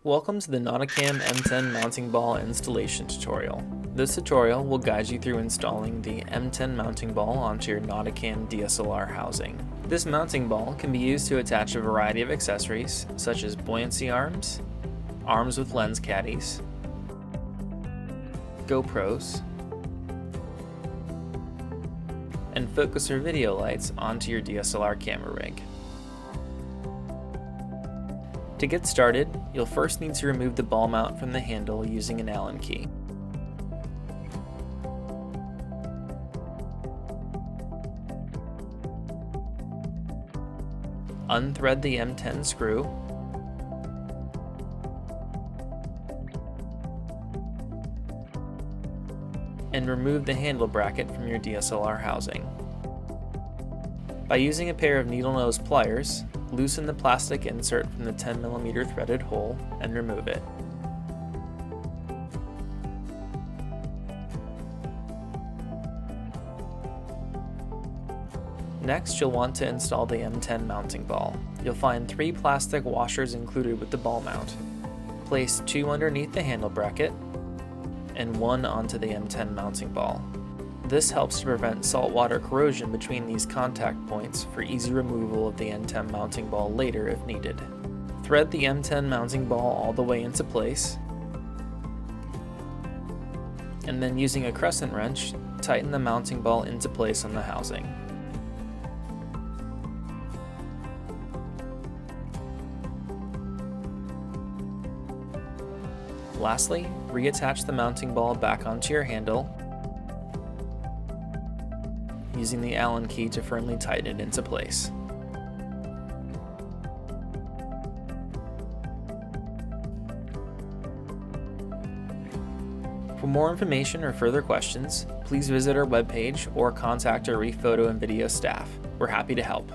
Welcome to the Nauticam M10 Mounting Ball installation tutorial. This tutorial will guide you through installing the M10 Mounting Ball onto your Nauticam DSLR housing. This mounting ball can be used to attach a variety of accessories such as buoyancy arms, arms with lens caddies, GoPros, and focus or video lights onto your DSLR camera rig. To get started, you'll first need to remove the ball mount from the handle using an Allen key. Unthread the M10 screw and remove the handle bracket from your DSLR housing. By using a pair of needle nose pliers, loosen the plastic insert from the 10mm threaded hole and remove it. Next, you'll want to install the M10 mounting ball. You'll find 3 plastic washers included with the ball mount. Place 2 underneath the handle bracket and 1 onto the M10 mounting ball. This helps to prevent saltwater corrosion between these contact points for easy removal of the M10 mounting ball later if needed. Thread the M10 mounting ball all the way into place, and then using a crescent wrench, tighten the mounting ball into place on the housing. Lastly, reattach the mounting ball back onto your handle using the Allen key to firmly tighten it into place. For more information or further questions, please visit our webpage or contact our Reef Photo and Video staff. We're happy to help.